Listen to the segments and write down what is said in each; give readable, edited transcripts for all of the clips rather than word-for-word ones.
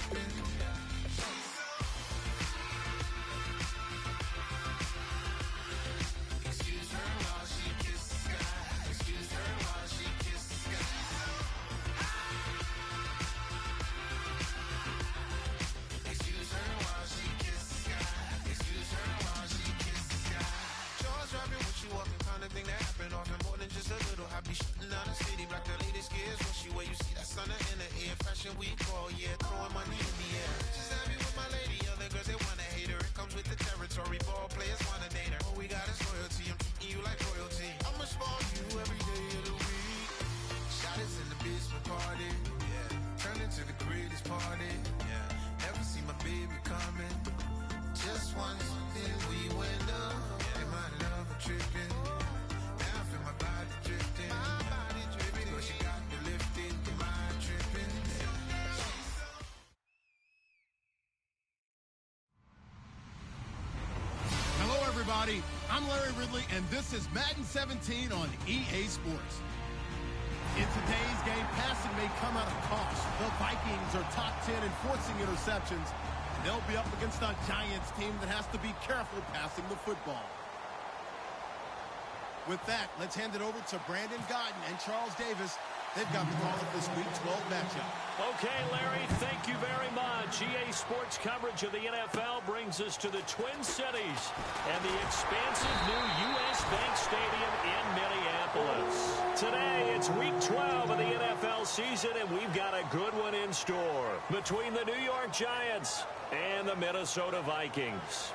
tripping. Excuse her while she kisses the sky. Excuse her while she kisses the sky. Excuse her while she kisses the sky. Excuse her while she kisses the sky. Jaws dropping when she walking, kind of thing that happen often. More than just a little happy shooting down the city. Black the latest gears when she wear. You see that sun in the air. Fashion week all year, throwing money in the air. She's happy with my lady. Other girls they wanna hate her. It comes with the territory. Ball players wanna date her. All we got is loyalty. I'm treating you like royalty. I'ma spoil you every day of the week. Shot is in the basement party. Yeah. Turn into the greatest party. Yeah. Never see my baby coming. Just once, then we went up. Yeah. And my love a tripping. Now I feel my body drifting. My body dripping. But she got me lifted. Your mind tripping. Hello, everybody. I'm Larry Ridley, and this is Madden 17 on EA Sports. In today's game, passing may come at a cost. The Vikings are top 10 in forcing interceptions. They'll be up against a Giants team that has to be careful passing the football. With that, let's hand it over to Brandon Godden and Charles Davis. They've got the call of this Week 12 matchup. Okay, Larry, thank you very much. EA Sports coverage of the NFL brings us to the Twin Cities and the expansive new U.S. Bank Stadium in Minneapolis. Today, it's Week 12 of the NFL season, and we've got a good one in store between the New York Giants and the Minnesota Vikings.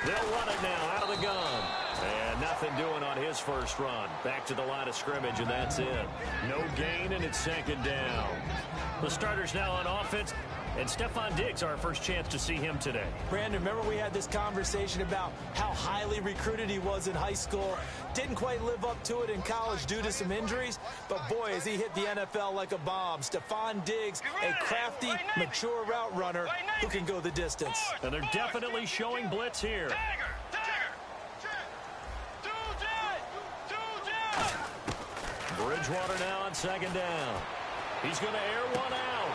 They'll run it now out of the gun. And nothing doing on his first run. Back to the line of scrimmage, and that's it. No gain, and it's second down. The starters now on offense. And Stephon Diggs, our first chance to see him today. Brandon, remember we had this conversation about how highly recruited he was in high school. Didn't quite live up to it in college due to some injuries. But, boy, as he hit the NFL like a bomb. Stephon Diggs, a crafty, mature route runner who can go the distance. And they're definitely showing blitz here. Bridgewater now on second down. He's going to air one out.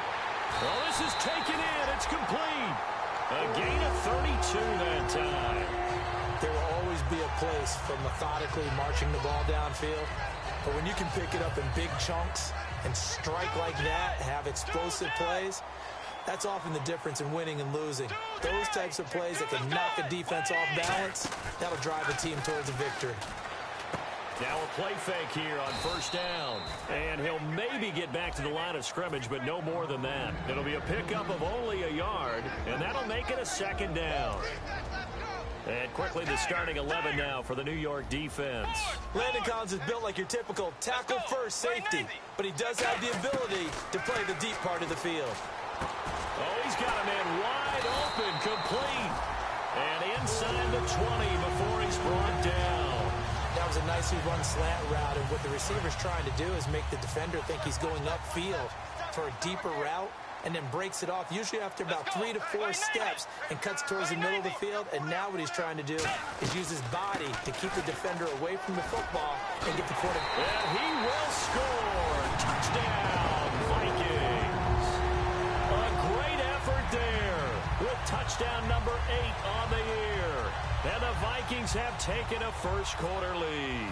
Well, this is taken in. It's complete. A gain of 32 that time. There will always be a place for methodically marching the ball downfield. But when you can pick it up in big chunks and strike like that, have explosive plays, that's often the difference in winning and losing. Those types of plays that can knock a defense off balance, that'll drive a team towards a victory. Now a play fake here on first down. And he'll maybe get back to the line of scrimmage, but no more than that. It'll be a pickup of only a yard, and that'll make it a second down. And quickly the starting 11 now for the New York defense. Landon Collins is built like your typical tackle-first safety, but he does have the ability to play the deep part of the field. Oh, he's got a man wide open, complete. And inside the 20 before he's brought down. That was a nicely run slant route, and what the receiver's trying to do is make the defender think he's going upfield for a deeper route and then breaks it off, usually after about 3 to 4 steps, and cuts towards the middle of the field. And now what he's trying to do is use his body to keep the defender away from the football and get the quarterback. And he will score. Touchdown, Vikings. A great effort there with touchdown number 8 on the year. And the Vikings have taken a first-quarter lead.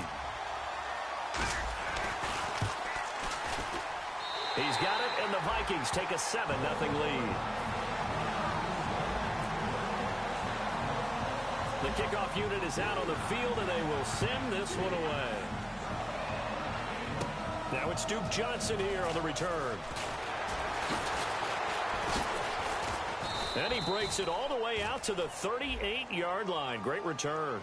He's got it, and the Vikings take a 7-0 lead. The kickoff unit is out on the field, and they will send this one away. Now it's Duke Johnson here on the return. And he breaks it all the way out to the 38-yard line. Great return.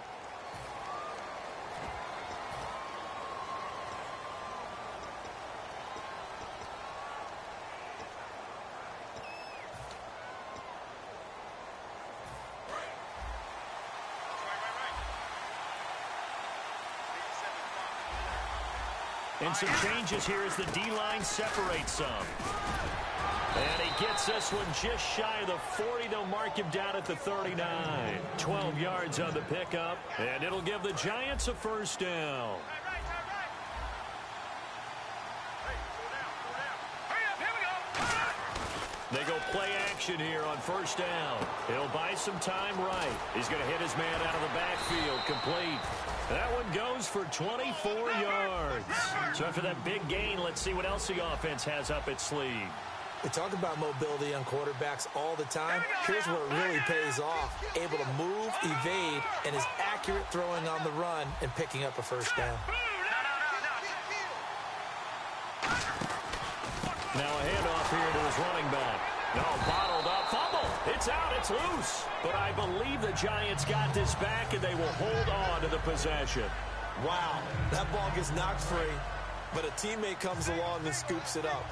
And some changes here as the D-line separates some. And he gets this one just shy of the 40. They'll mark him down at the 39. 12 yards on the pickup. And it'll give the Giants a first down. They go play action here on first down. He'll buy some time right. He's going to hit his man out of the backfield. Complete. That one goes for 24 yards. So after that big gain, let's see what else the offense has up its sleeve. We talk about mobility on quarterbacks all the time. Here's where it really pays off. Able to move, evade, and is accurate throwing on the run and picking up a first down. Now a handoff here to his running back. No, bottled up. Fumble. It's out. It's loose. But I believe the Giants got this back, and they will hold on to the possession. Wow. That ball gets knocked free, but a teammate comes along and scoops it up.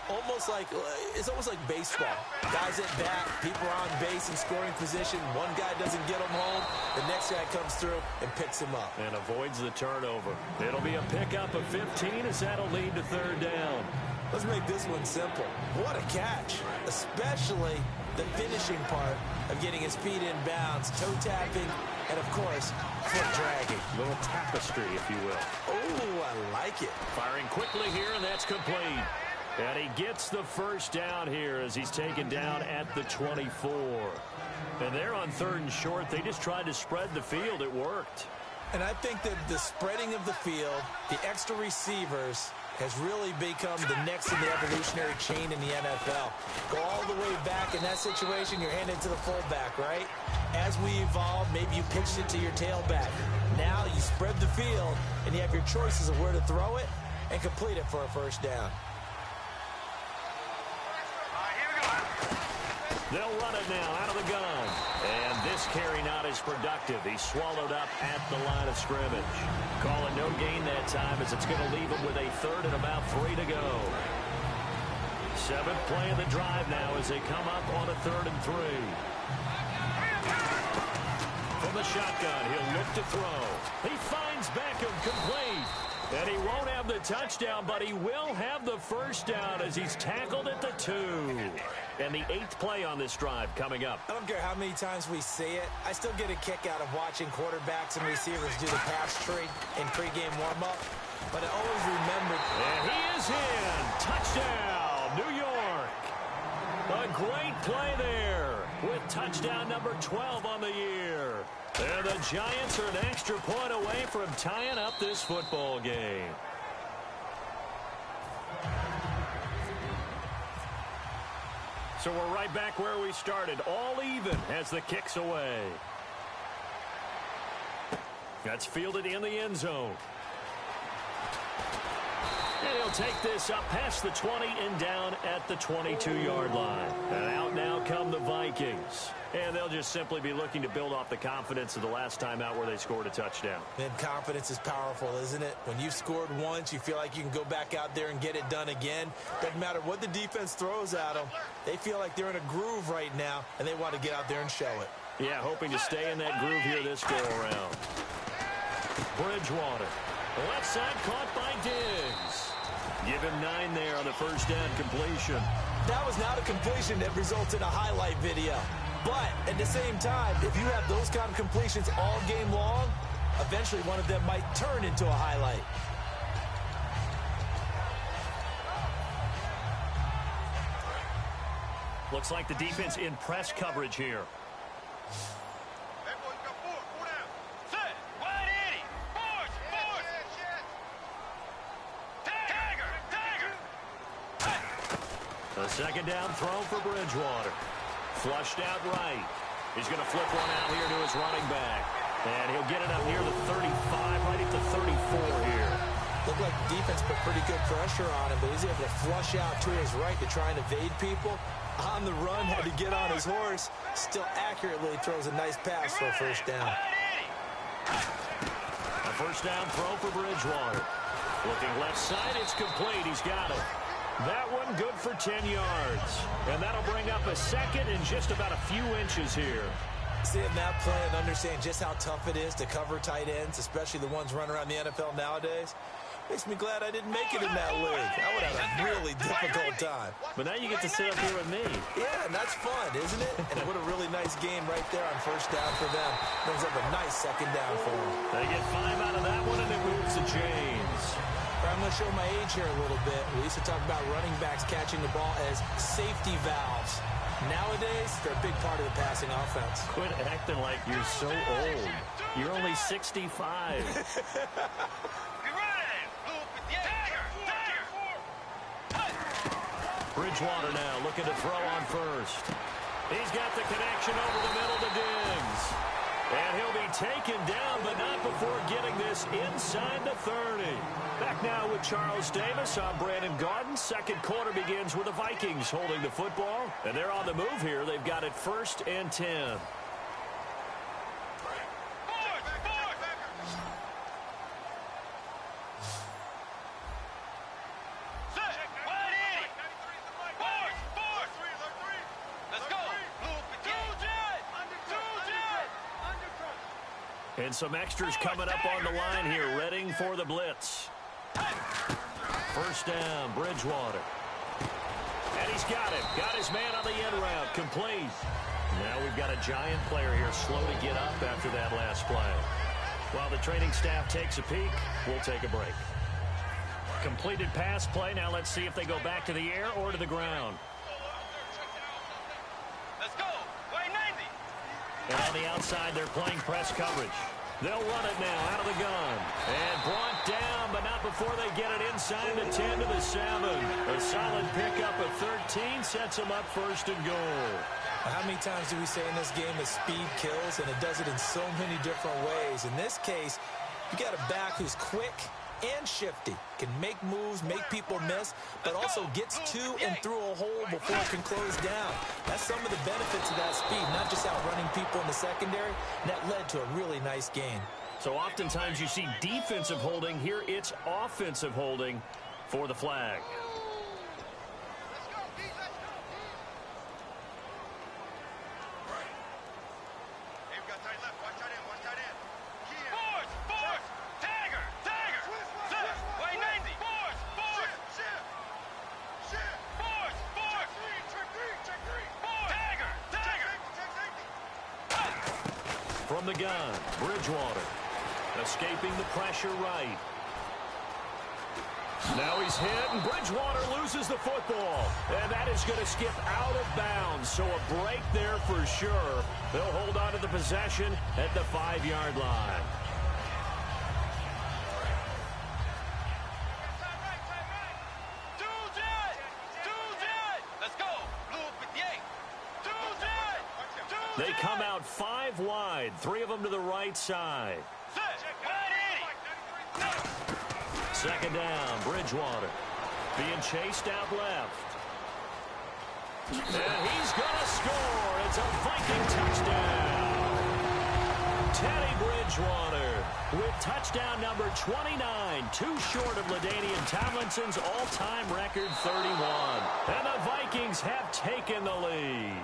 It's almost like baseball. Guys at bat, people are on base in scoring position. One guy doesn't get him home. The next guy comes through and picks him up. And avoids the turnover. It'll be a pickup of 15 as that'll lead to third down. Let's make this one simple. What a catch, especially the finishing part of getting his feet in bounds, toe tapping, and, of course, foot dragging. A little tapestry, if you will. Oh, I like it. Firing quickly here, and that's complete. And he gets the first down here as he's taken down at the 24. And they're on third and short. They just tried to spread the field. It worked. And I think that the spreading of the field, the extra receivers, has really become the next in the evolutionary chain in the NFL. Go all the way back in that situation, you're handed to the fullback, right? As we evolve, maybe you pitched it to your tailback. Now you spread the field, and you have your choices of where to throw it and complete it for a first down. They'll run it now out of the gun. And this carry not as productive. He's swallowed up at the line of scrimmage. Calling no gain that time as it's going to leave him with a third and about 3 to go. Seventh play of the drive now as they come up on a 3rd and 3. From the shotgun, he'll look to throw. He finds Beckham complete. And he won't have the touchdown, but he will have the first down as he's tackled at the 2. And the 8th play on this drive coming up. I don't care how many times we see it. I still get a kick out of watching quarterbacks and receivers do the pass tree in pregame warm-up. But I always remember. And he is in. Touchdown, New York. A great play there with touchdown number 12 on the year. And the Giants are an extra point away from tying up this football game. So we're right back where we started, all even as the kick's away. That's fielded in the end zone. And he'll take this up past the 20 and down at the 22-yard line. And out now come the Vikings. And they'll just simply be looking to build off the confidence of the last time out where they scored a touchdown. And confidence is powerful, isn't it? When you've scored once, you feel like you can go back out there and get it done again. Doesn't matter what the defense throws at them. They feel like they're in a groove right now, and they want to get out there and show it. Yeah, hoping to stay in that groove here this go-around. Bridgewater. Left side caught by Diggs. Give him 9 there on the first down completion. That was not a completion that results in a highlight video. But at the same time, if you have those kind of completions all game long, eventually one of them might turn into a highlight. Looks like the defense in press coverage here. A second down throw for Bridgewater. Flushed out right. He's going to flip one out here to his running back. And he'll get it up near the 35, right at the 34 here. Looked like the defense put pretty good pressure on him, but he's able to flush out to his right to try and evade people. On the run, had to get on his horse. Still accurately throws a nice pass for a first down. A first down throw for Bridgewater. Looking left side, it's complete. He's got it. That one good for 10 yards. And that'll bring up a second and just about a few inches here. Seeing that play and understand just how tough it is to cover tight ends, especially the ones running around the NFL nowadays. Makes me glad I didn't make it in that league. I would have a really difficult time. But now you get to sit up here with me. Yeah, and that's fun, isn't it? And what a really nice game right there on first down for them. Brings up a nice second down for them. They get 5 out of that one, and it moves to James. I'm going to show my age here a little bit. We used to talk about running backs catching the ball as safety valves. Nowadays, they're a big part of the passing offense. Quit acting like you're so old. You're only 65. Bridgewater now looking to throw on first. He's got the connection over the middle to Diggs. And he'll be taken down, but not before getting this inside the 30. Back now with Charles Davis. I'm Brandon Garden. Second quarter begins with the Vikings holding the football. And they're on the move here. They've got it 1st and 10. And some extras coming up on the line here, readying for the blitz. First down, Bridgewater. And he's got him. Got his man on the end route, complete. Now we've got a giant player here, slow to get up after that last play. While the training staff takes a peek, we'll take a break. Completed pass play. Now let's see if they go back to the air or to the ground. And on the outside, they're playing press coverage. They'll run it now out of the gun. And brought down, but not before they get it inside the 10 to the 7. A solid pickup of 13 sets them up 1st and goal. How many times do we say in this game that speed kills, and it does it in so many different ways? In this case, you got a back who's quick and shifty, can make moves, make people miss, but also gets to and through a hole before it can close down. That's some of the benefits of that speed, not just outrunning people in the secondary. And that led to a really nice gain. So oftentimes you see defensive holding. Here it's offensive holding for the flag. From the gun, Bridgewater escaping the pressure right. Now he's hit, and Bridgewater loses the football. And that is going to skip out of bounds, so a break there for sure. They'll hold on to the possession at the 5-yard line. They come out 5 wide, 3 of them to the right side. Second down, Bridgewater being chased out left. And he's going to score. It's a Viking touchdown. Teddy Bridgewater with touchdown number 29, too short of LaDainian Tomlinson's all-time record 31. And the Vikings have taken the lead.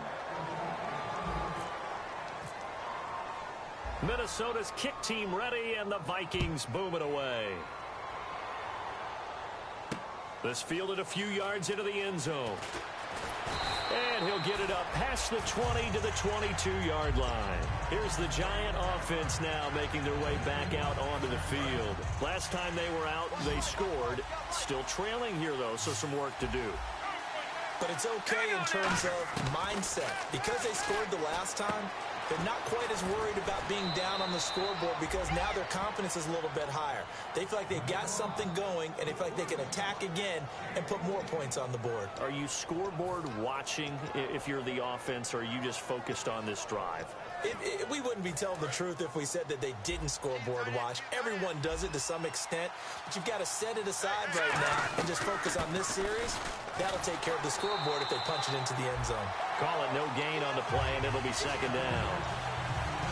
Minnesota's kick team ready, and the Vikings boom it away. This fielded a few yards into the end zone. And he'll get it up past the 20 to the 22-yard line. Here's the Giant offense now making their way back out onto the field. Last time they were out, they scored. Still trailing here, though, so some work to do. But it's okay in terms of mindset. Because they scored the last time, they're not quite as worried about being down on the scoreboard because now their confidence is a little bit higher. They feel like they got something going, and they feel like they can attack again and put more points on the board. Are you scoreboard watching if you're the offense, or are you just focused on this drive? We wouldn't be telling the truth if we said that they didn't scoreboard watch. Everyone does it to some extent, but you've got to set it aside right now and just focus on this series. That'll take care of the scoreboard if they punch it into the end zone. Call it no gain on the play, and it'll be second down.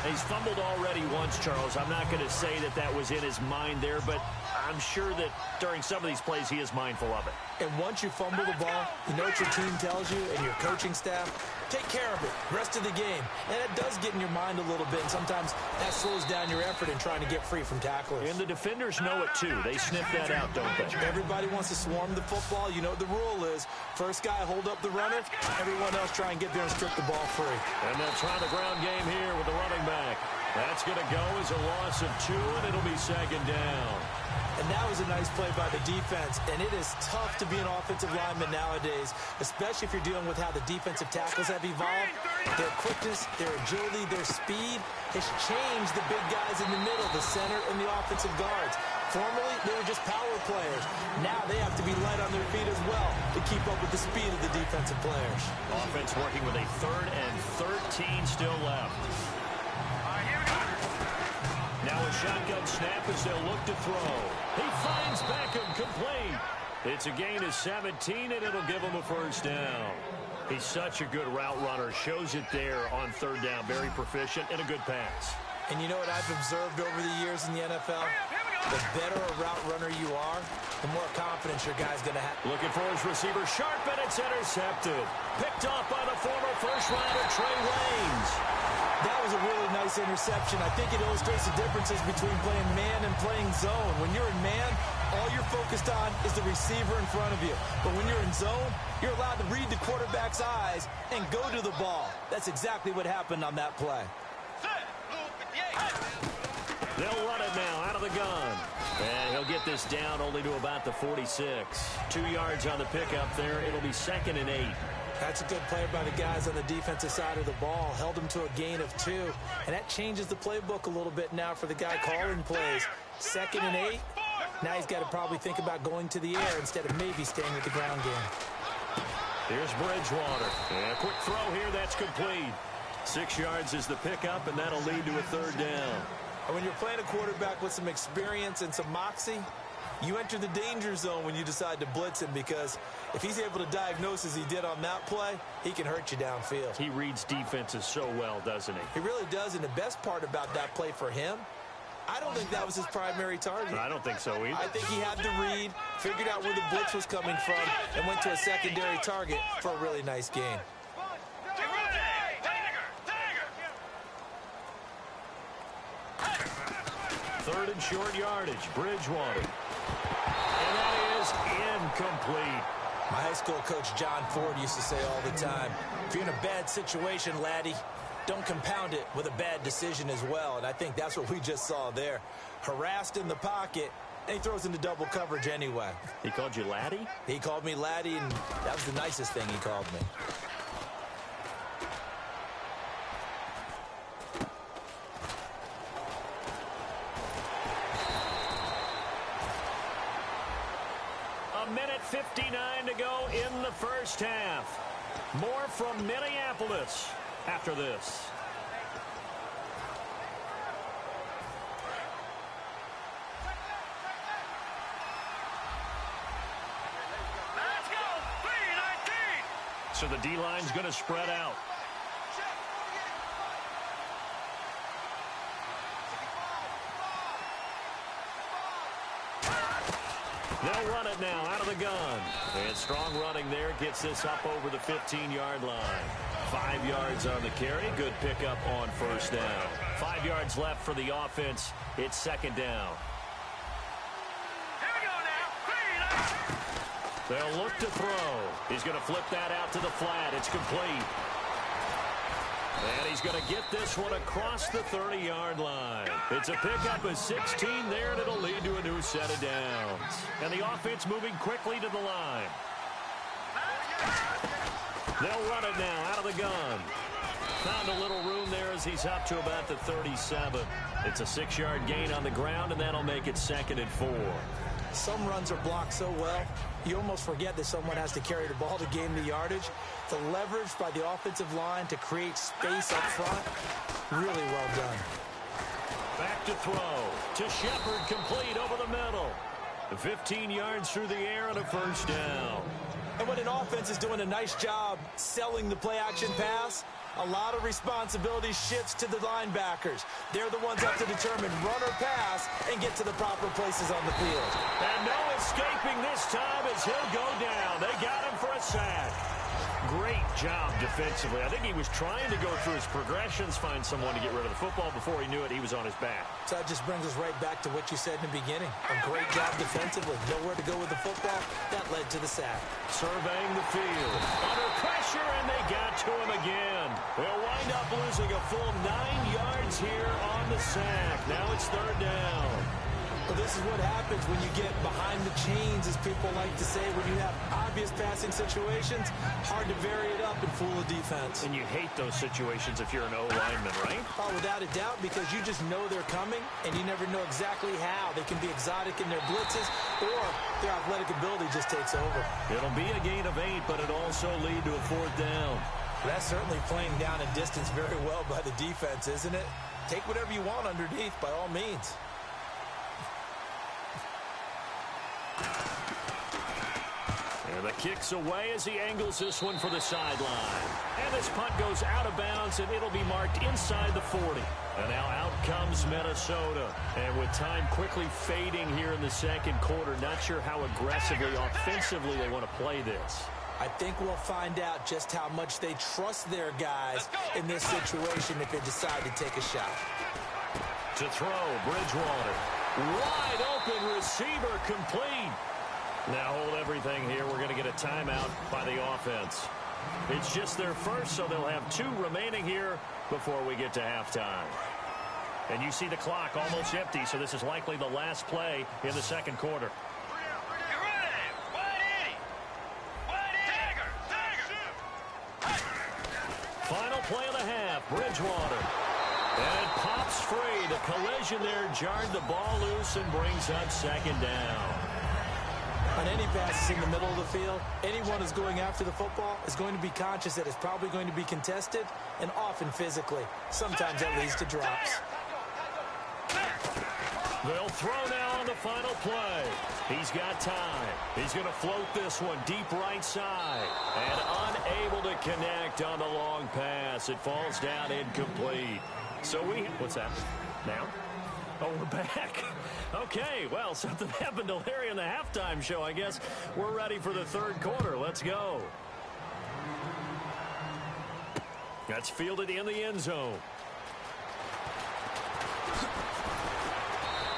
He's fumbled already once, Charles. I'm not going to say that that was in his mind there, but I'm sure that during some of these plays he is mindful of it. And once you fumble the ball, you know what your team tells you and your coaching staff? Take care of it. Rest of the game. And it does get in your mind a little bit, and sometimes that slows down your effort in trying to get free from tacklers. And the defenders know it, too. They sniff that out, don't they? Everybody wants to swarm the football. You know what the rule is. First guy hold up the runner. Everyone else try and get there and strip the ball free. And they'll try the ground game here with the running back. That's going to go as a loss of 2, and it'll be second down. And that was a nice play by the defense, and it is tough to be an offensive lineman nowadays, especially if you're dealing with how the defensive tackles have evolved. Their quickness, their agility, their speed has changed the big guys in the middle, the center, and the offensive guards. Formerly, they were just power players. Now they have to be light on their feet as well to keep up with the speed of the defensive players. Offense working with a 3rd and 13 still left. Now a shotgun snap as they'll look to throw. He finds Beckham complete. It's a gain of 17, and it'll give him a first down. He's such a good route runner. Shows it there on 3rd down. Very proficient and a good pass. And you know what I've observed over the years in the NFL? The better a route runner you are, the more confidence your guy's going to have. Looking for his receiver, sharp, and it's intercepted. Picked off by the former first-rounder Trey Waynes. That was a really nice interception. I think it illustrates the differences between playing man and playing zone. When you're in man, all you're focused on is the receiver in front of you. But when you're in zone, you're allowed to read the quarterback's eyes and go to the ball. That's exactly what happened on that play. They'll run it now out of the gun. And he'll get this down only to about the 46. 2 yards on the pickup there. It'll be 2nd and 8. That's a good play by the guys on the defensive side of the ball. Held him to a gain of 2. And that changes the playbook a little bit now for the guy calling plays. 2nd and 8. Now he's got to probably think about going to the air instead of maybe staying with the ground game. Here's Bridgewater. And a quick throw here. That's complete. 6 yards is the pickup, and that'll lead to a 3rd down. And when you're playing a quarterback with some experience and some moxie, you enter the danger zone when you decide to blitz him, because if he's able to diagnose as he did on that play, he can hurt you downfield. He reads defenses so well, doesn't he? He really does, and the best part about that play for him, I don't think that was his primary target. I don't think so either. I think he had the read, figured out where the blitz was coming from, and went to a secondary target for a really nice gain. Third and short yardage, Bridgewater. And that is incomplete. My high school coach, John Ford, used to say all the time, if you're in a bad situation, laddie, don't compound it with a bad decision as well. And I think that's what we just saw there. Harassed in the pocket, and he throws into double coverage anyway. He called you laddie? He called me laddie, and that was the nicest thing he called me. A minute 59 to go in the first half. More from Minneapolis after this. Let's go! 3-19! So the D-line's going to spread out. They'll run it now out of the gun. And strong running there gets this up over the 15-yard line. 5 yards on the carry. Good pickup on first down. 5 yards left for the offense. It's second down. Here we go now. 3-19! They'll look to throw. He's going to flip that out to the flat. It's complete. And he's going to get this one across the 30-yard line. It's a pickup of 16 there, and it'll lead to a new set of downs. And the offense moving quickly to the line. They'll run it now out of the gun. Found a little room there as he's up to about the 37. It's a 6-yard gain on the ground, and that'll make it 2nd and 4. Some runs are blocked so well, you almost forget that someone has to carry the ball to gain the yardage. The leverage by the offensive line to create space up front, really well done. Back to throw. To Shepard, complete over the middle. 15 yards through the air and a first down. And when an offense is doing a nice job selling the play-action pass, A lot of responsibility shifts to the linebackers. They're the ones up to determine run or pass and get to the proper places on the field. And no escaping this time as he'll go down. They got him for a sack. Great job defensively. I think he was trying to go through his progressions, find someone to get rid of the football. Before he knew it, he was on his back. So that just brings us right back to what you said in the beginning. A great job defensively. Nowhere to go with the football. That led to the sack. Surveying the field. Under pressure, and they got to him again. They'll wind up losing a full 9 yards here on the sack. Now it's third down. Well, this is what happens when you get behind the chains, as people like to say, when you have obvious passing situations. Hard to vary it up and fool the defense. And you hate those situations if you're an O-lineman, right? Oh, without a doubt, because you just know they're coming, and you never know exactly how. They can be exotic in their blitzes, or their athletic ability just takes over. It'll be a gain of 8, but it also lead to a fourth down. That's certainly playing down in distance very well by the defense, isn't it? Take whatever you want underneath, by all means. And the kick's away as he angles this one for the sideline. And this punt goes out of bounds, and it'll be marked inside the 40. And now out comes Minnesota. And with time quickly fading here in the second quarter, not sure how aggressively, offensively they want to play this. I think we'll find out just how much they trust their guys in this situation if they decide to take a shot. To throw, Bridgewater. Wide open receiver, complete. Now hold everything here. We're going to get a timeout by the offense. It's just their first, so they'll have 2 remaining here before we get to halftime. And you see the clock almost empty, so this is likely the last play in the second quarter. Final play of the half, Bridgewater. And it pops free. The collision there jarred the ball loose and brings up second down. On any passes in the middle of the field, anyone who's going after the football is going to be conscious that it's probably going to be contested, and often physically. Sometimes that leads to drops. They'll throw now on the final play. He's got time. He's going to float this one deep right side. And unable to connect on the long pass. It falls down incomplete. So what's that? Now? Oh, we're back. Okay, well, something happened to Larry in the halftime show, I guess. We're ready for the third quarter. Let's go. That's fielded in the end zone.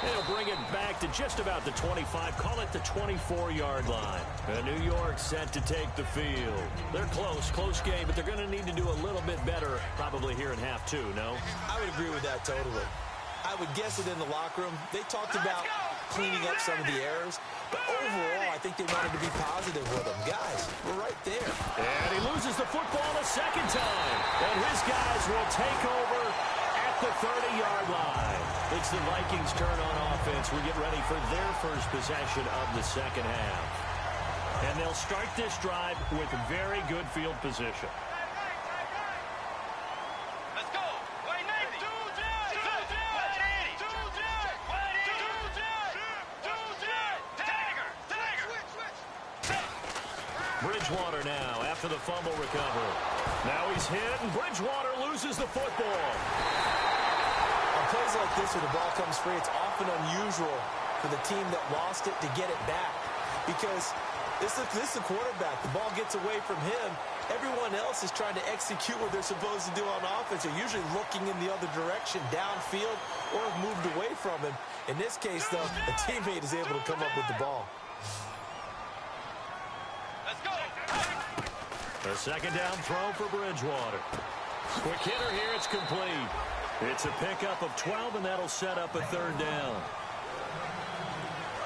They'll bring it back to just about the 25. Call it the 24-yard line. And New York set to take the field. They're close game, but they're going to need to do a little bit better probably here in half 2, no? I would agree with that totally. I would guess it in the locker room. They talked about cleaning up some of the errors, but overall, I think they wanted to be positive with them. Guys, we're right there. And he loses the football a second time. And his guys will take over at the 30-yard line. It's the Vikings' turn on offense. We get ready for their first possession of the second half. And they'll start this drive with very good field position. Bridgewater now after the fumble recovery. Now he's hit, and Bridgewater loses the football. On plays like this where the ball comes free, it's often unusual for the team that lost it to get it back. Because this is the quarterback. The ball gets away from him. Everyone else is trying to execute what they're supposed to do on offense. They're usually looking in the other direction, downfield, or have moved away from him. In this case, though, a teammate is able to come up with the ball. A second down throw for Bridgewater. Quick hitter here, it's complete. It's a pickup of 12, and that'll set up a third down.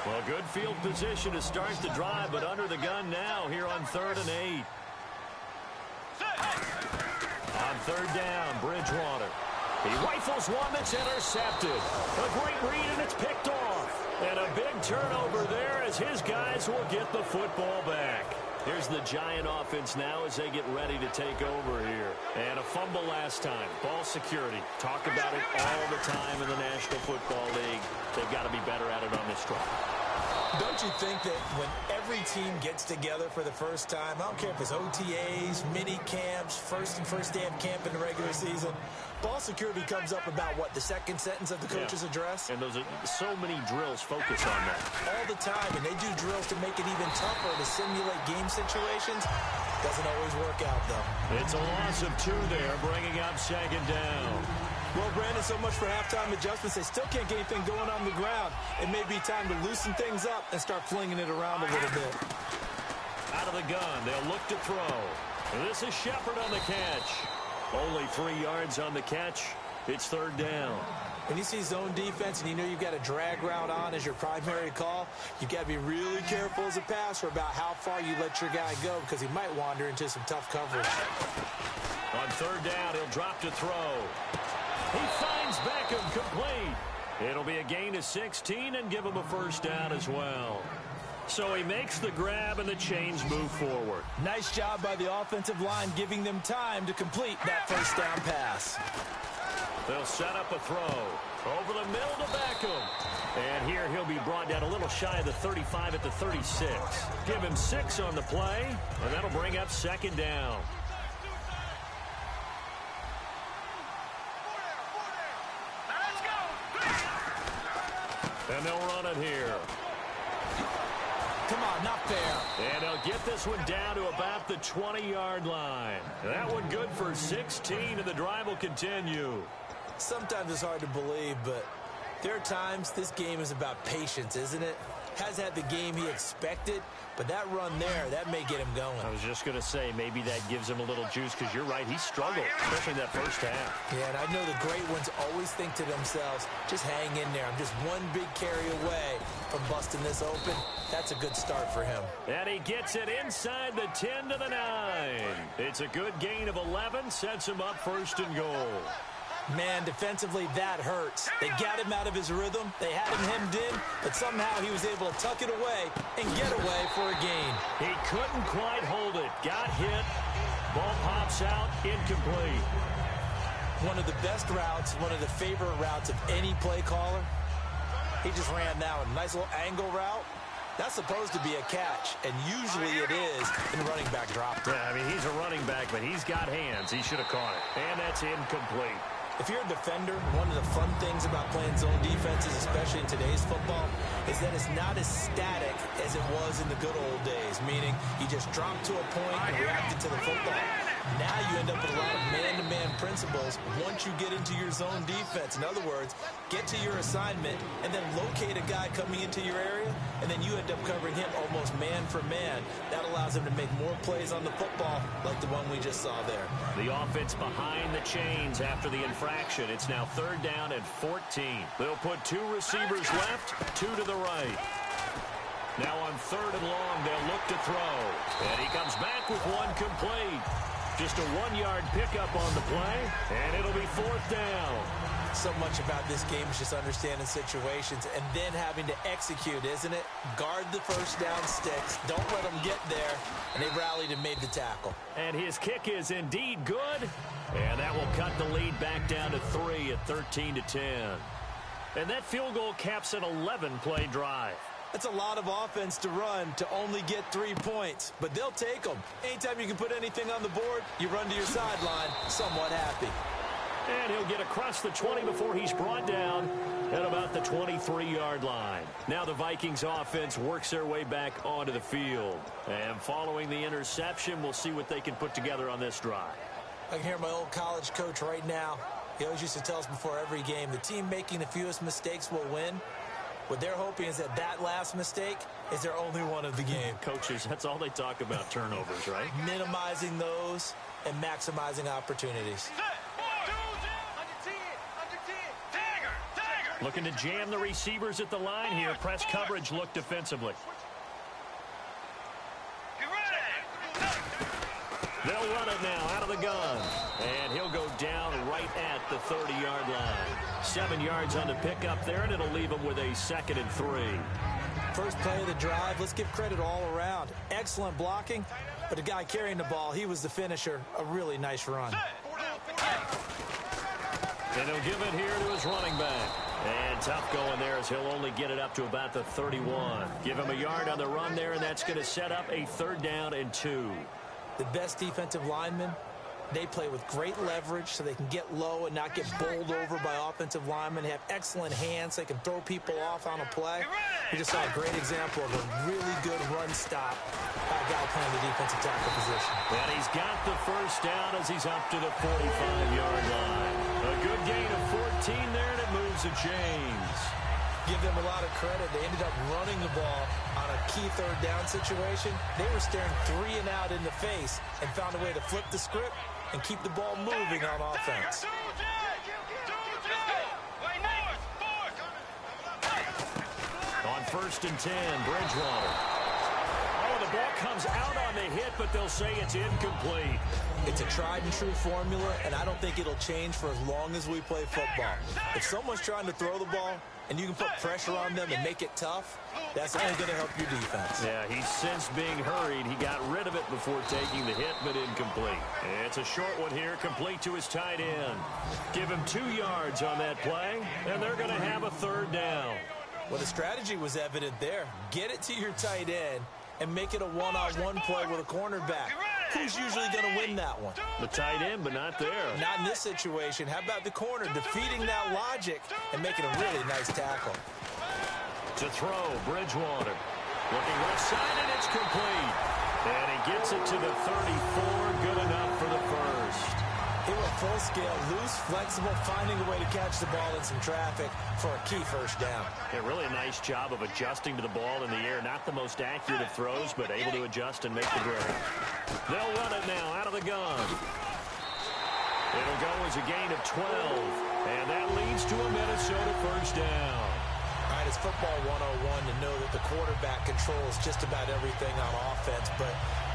Well, good field position to start the drive, but under the gun now here on 3rd and 8. On 3rd down, Bridgewater. He rifles one that's intercepted. A great read, and it's picked off. And a big turnover there as his guys will get the football back. Here's the Giant offense now as they get ready to take over here. And a fumble last time. Ball security. Talk about it all the time in the National Football League. They've got to be better at it on this drive. Don't you think that when every team gets together for the first time, I don't care if it's OTAs, mini camps, first day of camp in the regular season, ball security comes up about what, the second sentence of the coach's address? And those are so many drills focus on that. All the time, and they do drills to make it even tougher to simulate game situations. Doesn't always work out, though. It's a loss of 2 there, bringing up second down. Well, Brandon, so much for halftime adjustments. They still can't get anything going on the ground. It may be time to loosen things up and start flinging it around a little bit. Out of the gun, they'll look to throw. This is Shepard on the catch. Only 3 yards on the catch. It's third down. When you see zone defense and you know you've got a drag route on as your primary call, you've got to be really careful as a passer about how far you let your guy go because he might wander into some tough coverage. On third down, he'll drop to throw. He finds Beckham complete. It'll be a gain of 16 and give him a first down as well. So he makes the grab and the chains move forward. Nice job by the offensive line giving them time to complete that first down pass. They'll set up a throw. Over the middle to Beckham. And here he'll be brought down a little shy of the 35 at the 36. Give him 6 on the play, and that'll bring up second down. And they'll run it here. Come on, not fair. And they'll get this one down to about the 20-yard line. That one good for 16, and the drive will continue. Sometimes it's hard to believe, but there are times this game is about patience, isn't it? Has had the game he expected, but that run there, that may get him going. I was just going to say, maybe that gives him a little juice, because you're right, he struggled, especially that first half. Yeah, and I know the great ones always think to themselves, just hang in there. I'm just one big carry away from busting this open. That's a good start for him. And he gets it inside the 10 to the 9. It's a good gain of 11, sets him up first and goal. Man, defensively, that hurts. They got him out of his rhythm. They had him hemmed in, but somehow he was able to tuck it away and get away for a gain. He couldn't quite hold it. Got hit. Ball pops out. Incomplete. One of the best routes, one of the favorite routes of any play caller. He just ran that one. Nice little angle route. That's supposed to be a catch, and usually it is, and running back dropped it. Yeah, I mean, he's a running back, but he's got hands. He should have caught it. And that's incomplete. If you're a defender, one of the fun things about playing zone defenses, especially in today's football, is that it's not as static as it was in the good old days, meaning you just drop to a point and reacted to the football. Now you end up with a lot of man-to-man principles once you get into your zone defense. In other words, get to your assignment and then locate a guy coming into your area, and then you end up covering him almost man for man. That allows him to make more plays on the football like the one we just saw there. The offense behind the chains after the infraction. It's now third down and 14. They'll put 2 receivers left, 2 to the right. Now on third and long, they'll look to throw. And he comes back with one complete. Just a 1-yard pickup on the play, and it'll be fourth down. So much about this game is just understanding situations and then having to execute, isn't it? Guard the first down sticks. Don't let them get there. And they rallied and made the tackle. And his kick is indeed good. And that will cut the lead back down to 3 at 13-10. And that field goal caps an 11-play drive. That's a lot of offense to run to only get 3 points, but they'll take them. Anytime you can put anything on the board, you run to your sideline somewhat happy. And he'll get across the 20 before he's brought down at about the 23-yard line. Now the Vikings offense works their way back onto the field. And following the interception, we'll see what they can put together on this drive. I can hear my old college coach right now. He always used to tell us before every game, the team making the fewest mistakes will win. What they're hoping is that last mistake is their only one of the game. Coaches, that's all they talk about, turnovers, right? Minimizing those and maximizing opportunities. Looking to jam the receivers at the line here. Press coverage look defensively. They'll run it now out of the gun. And he'll go down right at the 30-yard line. 7 yards on the pickup there, and it'll leave him with a 2nd and 3. First play of the drive, let's give credit all around. Excellent blocking, but the guy carrying the ball, he was the finisher. A really nice run. And he'll give it here to his running back. And tough going there as he'll only get it up to about the 31. Give him a yard on the run there, and that's going to set up a 3rd down and 2. The best defensive linemen, they play with great leverage so they can get low and not get bowled over by offensive linemen. They have excellent hands. So they can throw people off on a play. We just saw a great example of a really good run stop by a guy playing the defensive tackle position. And he's got the 1st down as he's up to the 45-yard line. A good gain of 14 there, and it moves the chains. Give them a lot of credit. They ended up running the ball on a key 3rd down situation. They were staring 3 and out in the face and found a way to flip the script and keep the ball moving on offense. On 1st and 10, Bridgewater. Oh, the ball comes out on the hit, but they'll say it's incomplete. It's a tried-and-true formula, and I don't think it'll change for as long as we play football. If someone's trying to throw the ball and you can put pressure on them and make it tough, that's only going to help your defense. Yeah, he's since being hurried. He got rid of it before taking the hit, but incomplete. It's a short one here, complete to his tight end. Give him 2 yards on that play, and they're going to have a 3rd down. Well, the strategy was evident there. Get it to your tight end and make it a one-on-one play with a cornerback. Who's usually going to win that one? The tight end, but not there. Not in this situation. How about the corner defeating that logic and making a really nice tackle? To throw, Bridgewater. Looking left side, and it's complete. And he gets it to the 34. Good enough for the 1st. He went full scale, loose, flexible, finding a way to catch the ball in some traffic for a key 1st down. Yeah, really a nice job of adjusting to the ball in the air. Not the most accurate of throws, but able to adjust and make the break. They'll run it now out of the gun. It'll go as a gain of 12. And that leads to a Minnesota 1st down. All right, it's football 101 to know that the quarterback controls just about everything on offense, but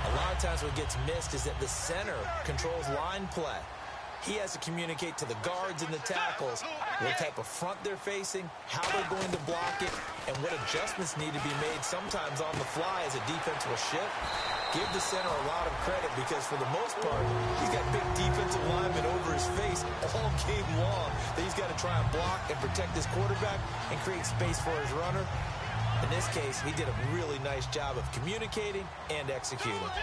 a lot of times what gets missed is that the center controls line play. He has to communicate to the guards and the tackles what type of front they're facing, how they're going to block it, and what adjustments need to be made sometimes on the fly as a defense will shift. Give the center a lot of credit because for the most part, he's got big defensive linemen over his face all game long that he's got to try and block and protect his quarterback and create space for his runner. In this case, he did a really nice job of communicating and executing.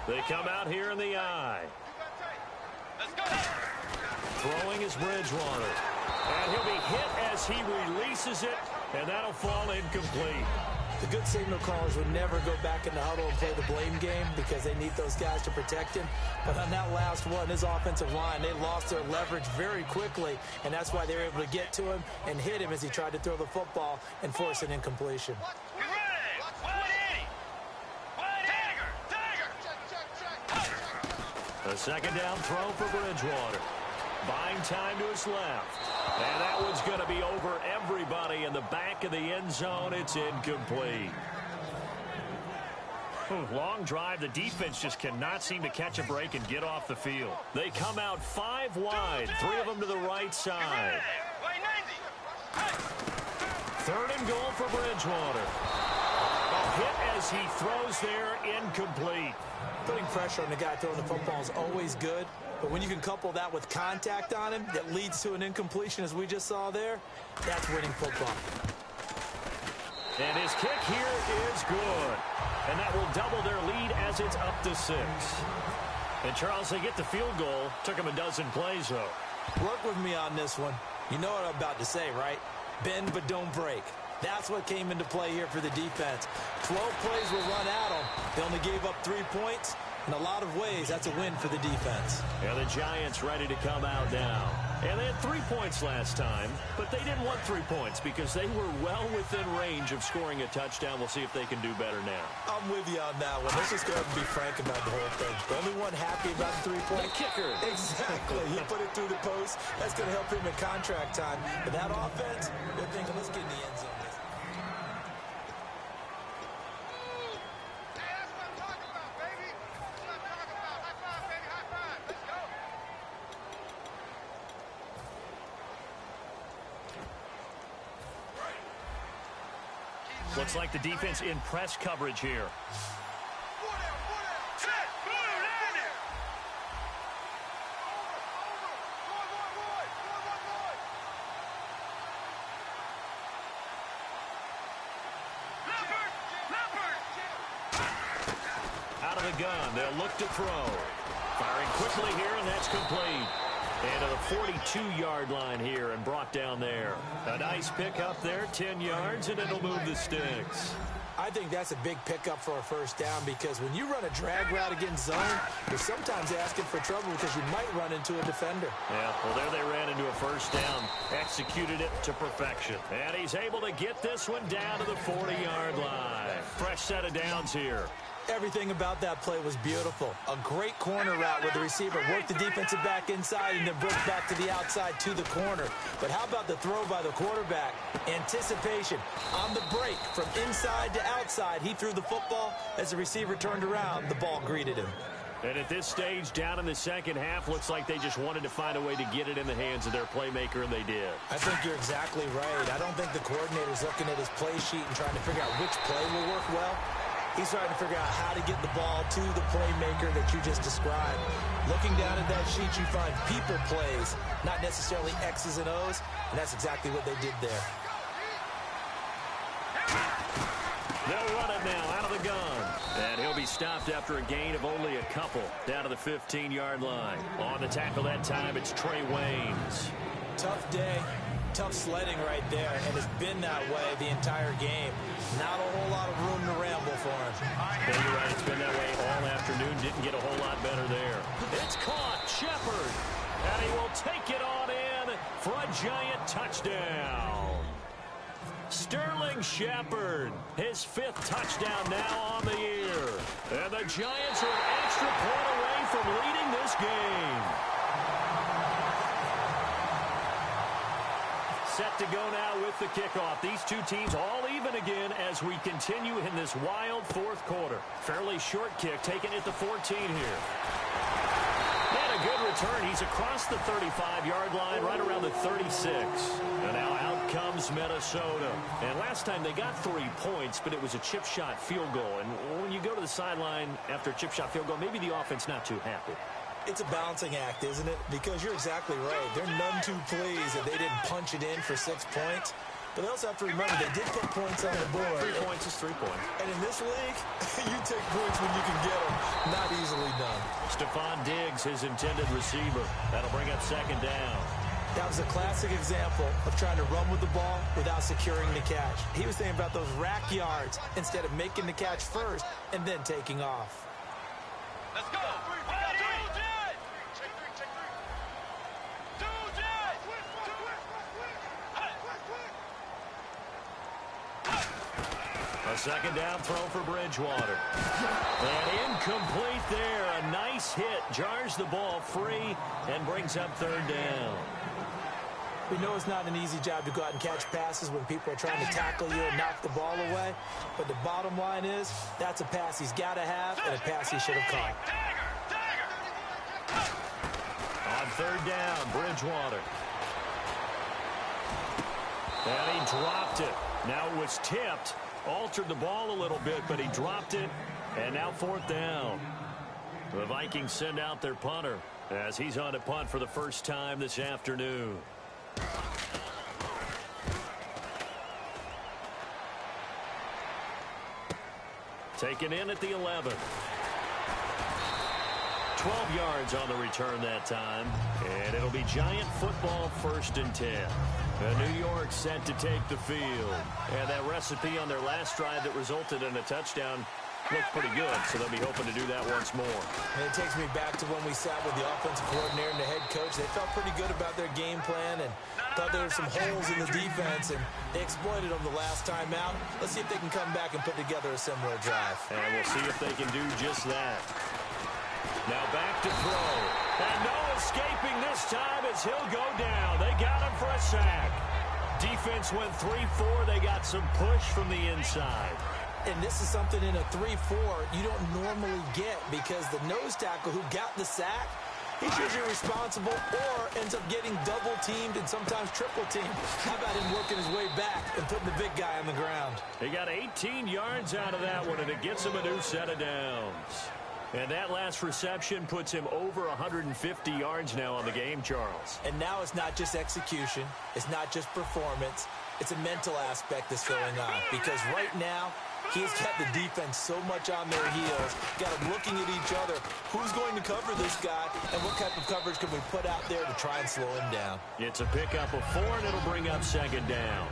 They come out here in the eye. Throwing is Bridgewater. And he'll be hit as he releases it, and that'll fall incomplete. The good signal callers would never go back in the huddle and play the blame game because they need those guys to protect him. But on that last one, his offensive line, they lost their leverage very quickly, and that's why they were able to get to him and hit him as he tried to throw the football and force an incompletion. A 2nd down throw for Bridgewater. Buying time to his left. And that one's going to be over everybody in the back of the end zone. It's incomplete. Long drive. The defense just cannot seem to catch a break and get off the field. They come out 5 wide. 3 of them to the right side. 3rd and goal for Bridgewater. A hit as he throws there, incomplete. Putting pressure on the guy throwing the football is always good, but when you can couple that with contact on him that leads to an incompletion as we just saw there, that's winning football. And his kick here is good. And that will double their lead as it's up to 6. And Charles, they get the field goal. Took him a dozen plays, though. Work with me on this one. You know what I'm about to say, right? Bend but don't break. That's what came into play here for the defense. 12 plays were run at them. They only gave up 3 points. In a lot of ways, that's a win for the defense. Yeah, the Giants ready to come out now. And they had 3 points last time, but they didn't want 3 points because they were well within range of scoring a touchdown. We'll see if they can do better now. I'm with you on that one. Let's just go ahead and be frank about the whole thing. The only one happy about the 3-point kicker. Exactly. He put it through the post. That's going to help him in contract time. But that offense, they're thinking, let's get in the end zone. Looks like the defense in press coverage here. of the gun. They'll look to throw. Firing quickly here, and that's complete. And to the 42-yard line here and brought down there. A nice pickup there, 10 yards, and it'll move the sticks. I think that's a big pickup for a first down because when you run a drag route against zone, you're sometimes asking for trouble because you might run into a defender. Yeah, well, there they ran into a first down, executed it to perfection. And he's able to get this one down to the 40-yard line. Fresh set of downs here. Everything about that play was beautiful. A great corner route where the receiver worked the defensive back inside and then broke back to the outside to the corner. But how about the throw by the quarterback? Anticipation on the break from inside to outside. He threw the football. As the receiver turned around, the ball greeted him. And at this stage, down in the second half, looks like they just wanted to find a way to get it in the hands of their playmaker, and they did. I think you're exactly right. I don't think the coordinator's looking at his play sheet and trying to figure out which play will work well. He's trying to figure out how to get the ball to the playmaker that you just described. Looking down at that sheet, you find people plays, not necessarily X's and O's, and that's exactly what they did there. They'll run it now out of the gun. And he'll be stopped after a gain of only a couple down to the 15-yard line. On the tackle that time, it's Trey Waynes. Tough day. Tough sledding right there, and it's been that way the entire game. Not a whole lot of room to ramble for him. Yeah, you're right. It's been that way all afternoon. Didn't get a whole lot better there. It's caught. Shepard. And he will take it on in for a giant touchdown. Sterling Shepard, his 5th touchdown now on the year. And the Giants are an extra point away from leading this game. Set to go now with the kickoff. These two teams all even again as we continue in this wild 4th quarter. Fairly short kick taken at the 14 here. And a good return. He's across the 35-yard line, right around the 36. And now out comes Minnesota. And last time they got 3 points, but it was a chip shot field goal. And when you go to the sideline after a chip shot field goal, maybe the offense not too happy. It's a balancing act, isn't it? Because you're exactly right. They're none too pleased that they didn't punch it in for 6 points. But they also have to remember they did put points on the board. 3 points is 3 points. And in this league, you take points when you can get them. Not easily done. Stephon Diggs, his intended receiver. That'll bring up 2nd down. That was a classic example of trying to run with the ball without securing the catch. He was thinking about those rack yards instead of making the catch first and then taking off. Let's go. A 2nd down throw for Bridgewater. And incomplete there. A nice hit. Jars the ball free and brings up 3rd down. We know it's not an easy job to go out and catch passes when people are trying to tackle you and knock the ball away. But the bottom line is that's a pass he's got to have and a pass he should have caught. On 3rd down, Bridgewater. And he dropped it. Now it was tipped. Altered the ball a little bit, but he dropped it. And now 4th down. The Vikings send out their punter as he's on a punt for the first time this afternoon. Taken in at the 11. 12 yards on the return that time. And it'll be Giant football 1st and 10. New York set to take the field. And that recipe on their last drive that resulted in a touchdown looked pretty good, so they'll be hoping to do that once more. And it takes me back to when we sat with the offensive coordinator and the head coach. They felt pretty good about their game plan and thought there were some holes in the defense, and they exploited them the last time out. Let's see if they can come back and put together a similar drive. And we'll see if they can do just that. Now back to throw. And no escaping this time as he'll go down. They got him for a sack. Defense went 3-4. They got some push from the inside. And this is something in a 3-4 you don't normally get because the nose tackle who got the sack, he's usually responsible or ends up getting double-teamed and sometimes triple-teamed. How about him working his way back and putting the big guy on the ground? He got 18 yards out of that one, and it gets him a new set of downs. And that last reception puts him over 150 yards now on the game, Charles. And now it's not just execution. It's not just performance. It's a mental aspect that's going on. Because right now, He's got the defense so much on their heels, got them looking at each other. Who's going to cover this guy, and what type of coverage can we put out there to try and slow him down? It's a pickup of 4, and it'll bring up 2nd down.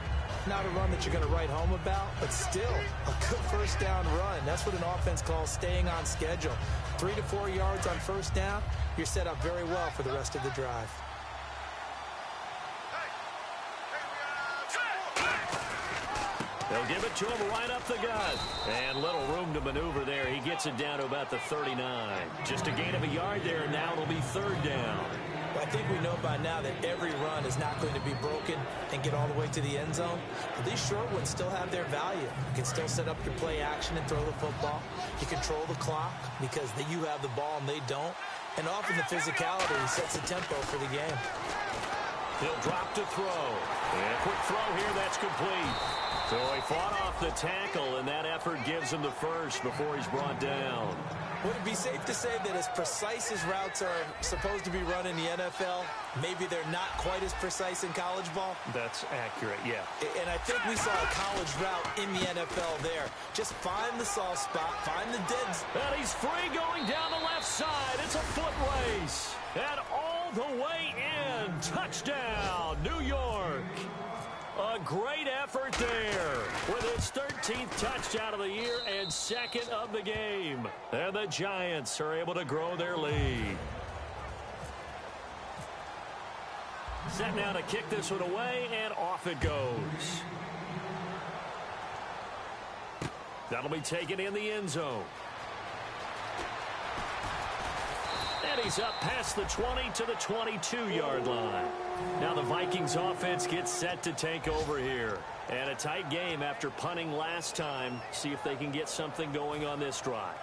Not a run that you're going to write home about, but still a good first down run. That's what an offense calls staying on schedule. 3 to 4 yards on first down, you're set up very well for the rest of the drive. They'll give it to him right up the gut. And little room to maneuver there. He gets it down to about the 39. Just a gain of a yard there, and now it'll be 3rd down. I think we know by now that every run is not going to be broken and get all the way to the end zone. But these short ones still have their value. You can still set up your play action and throw the football. You control the clock because you have the ball and they don't. And often the physicality sets the tempo for the game. He'll drop to throw. And a quick throw here, that's complete. So he fought off the tackle, and that effort gives him the first before he's brought down. Would it be safe to say that as precise as routes are supposed to be run in the NFL, maybe they're not quite as precise in college ball? That's accurate, yeah. And I think we saw a college route in the NFL there. Just find the soft spot, find the dead. And he's free going down the left side. It's a foot race. And all the way in. Touchdown, New York. A great effort there with his 13th touchdown of the year and 2nd of the game. And the Giants are able to grow their lead. Set now to kick this one away, and off it goes. That'll be taken in the end zone. And he's up past the 20 to the 22-yard line. Now the Vikings offense gets set to take over here. And a tight game after punting last time. See if they can get something going on this drive.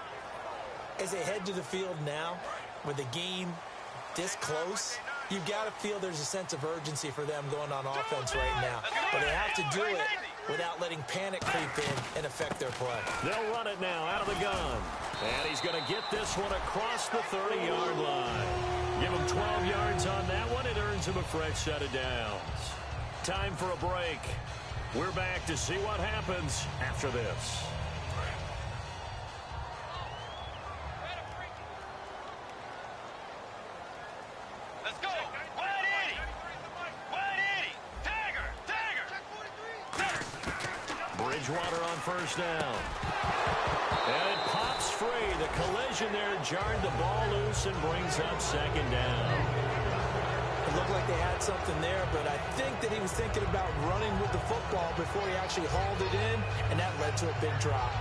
As they head to the field now, with the game this close, you've got to feel there's a sense of urgency for them going on offense right now. But they have to do it without letting panic creep in and affect their play. They'll run it now out of the gun. And he's going to get this one across the 30-yard line. Give him 12 yards on that one. It earns him a fresh set of downs. Time for a break. We're back to see what happens after this. Let's go. Wide Eddie. Wide Eddie. Tagger. Bridgewater on first down. And it pops free. The collision there jarred the ball loose and brings up 2nd down. It looked like they had something there, but I think that he was thinking about running with the football before he actually hauled it in, and that led to a big drop.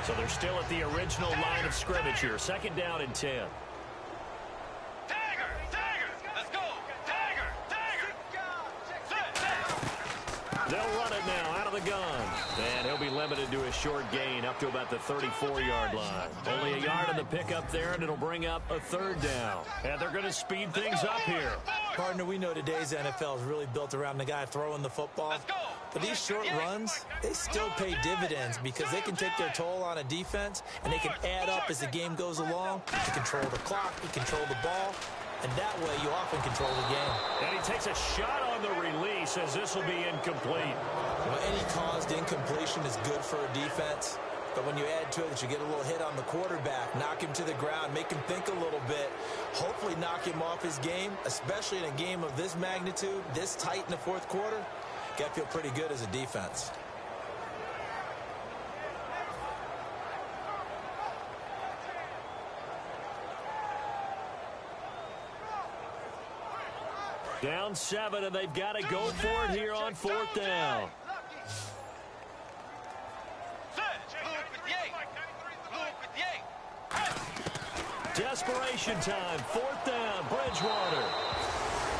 So they're still at the original line of scrimmage here. 2nd down and 10. They'll run it now out of the gun. And he'll be limited to a short gain up to about the 34-yard line. Only a yard on the pickup there, and it'll bring up a 3rd down. And they're going to speed things up here. Partner, we know today's NFL is really built around the guy throwing the football. But these short runs, they still pay dividends because they can take their toll on a defense, and they can add up as the game goes along. You control the clock, you control the ball. And that way, you often control the game. And he takes a shot on the release as this will be incomplete. Well, any caused incompletion is good for a defense. But when you add to it that you get a little hit on the quarterback, knock him to the ground, make him think a little bit, hopefully knock him off his game, especially in a game of this magnitude, this tight in the 4th quarter, you got to feel pretty good as a defense. Down 7, and they've got to go for it here on 4th down. Desperation time. 4th down, Bridgewater.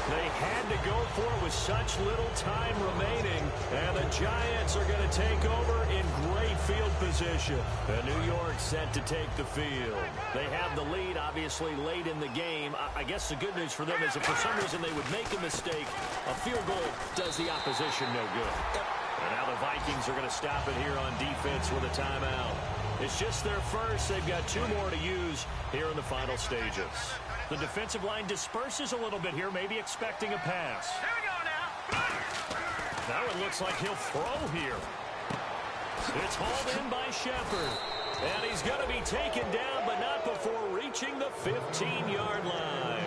They had to go for it with such little time remaining, and the Giants are going to take over in great field position. And New York set to take the field. They have the lead, obviously, late in the game. I guess the good news for them is if for some reason they would make a mistake, a field goal does the opposition no good. And now the Vikings are going to stop it here on defense with a timeout. It's just their first. They've got 2 more to use here in the final stages. The defensive line disperses a little bit here, maybe expecting a pass. Here we go now. Now it looks like he'll throw here. It's hauled in by Shepard. And he's going to be taken down, but not before reaching the 15-yard line.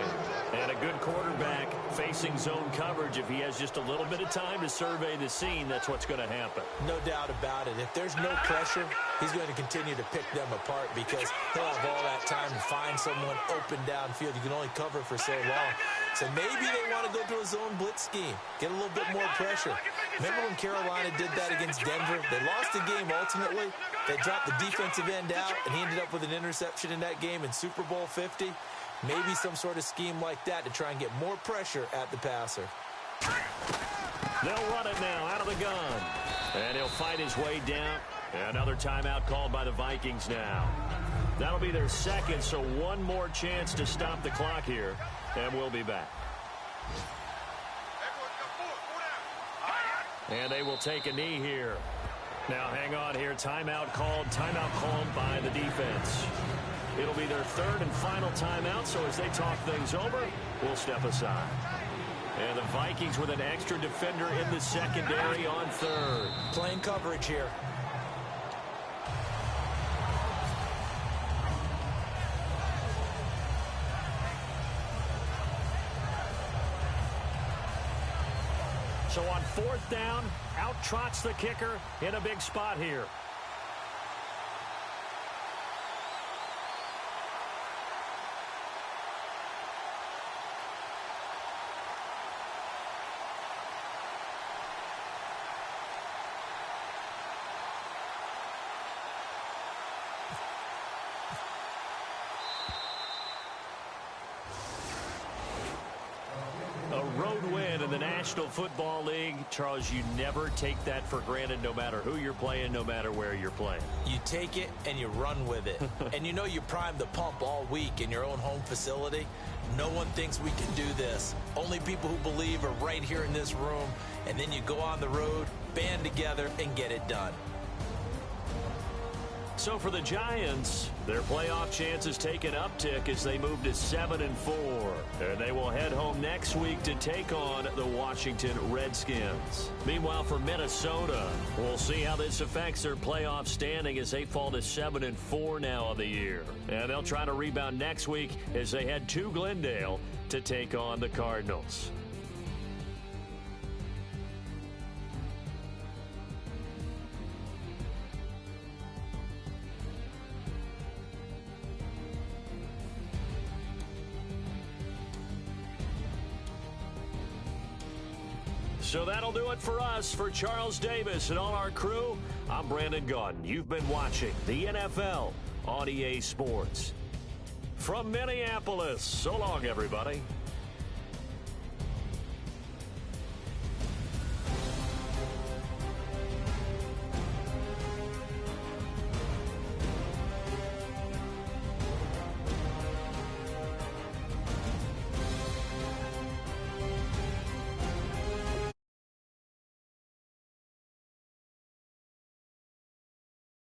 And a good quarterback facing zone coverage. If he has just a little bit of time to survey the scene, that's what's going to happen. No doubt about it. If there's no pressure, he's going to continue to pick them apart because he'll have all that time to find someone open downfield. You can only cover for so long. So maybe they want to go to a zone blitz scheme, get a little bit more pressure. Remember when Carolina did that against Denver? They lost the game ultimately. They dropped the defensive end out, and he ended up with an interception in that game in Super Bowl 50. Maybe some sort of scheme like that to try and get more pressure at the passer. They'll run it now out of the gun. And he'll fight his way down. Another timeout called by the Vikings now. That'll be their second, so one more chance to stop the clock here. And we'll be back. And they will take a knee here. Now hang on here. Timeout called by the defense. It'll be their third and final timeout, so as they talk things over, we'll step aside. And the Vikings with an extra defender in the secondary on third. Playing coverage here. So on fourth down, out trots the kicker in a big spot here. A road win in the National Football League. Charles, you never take that for granted no matter who you're playing, no matter where you're playing. You take it and you run with it. And you know you primed the pump all week in your own home facility. No one thinks we can do this. Only people who believe are right here in this room. And then you go on the road, band together, and get it done. So for the Giants, their playoff chances take an uptick as they move to 7-4. And they will head home next week to take on the Washington Redskins. Meanwhile, for Minnesota, we'll see how this affects their playoff standing as they fall to 7-4 now of the year. And they'll try to rebound next week as they head to Glendale to take on the Cardinals. So that'll do it for us. For Charles Davis and all our crew, I'm Brandon Gaudin. You've been watching the NFL on EA Sports. From Minneapolis, so long, everybody.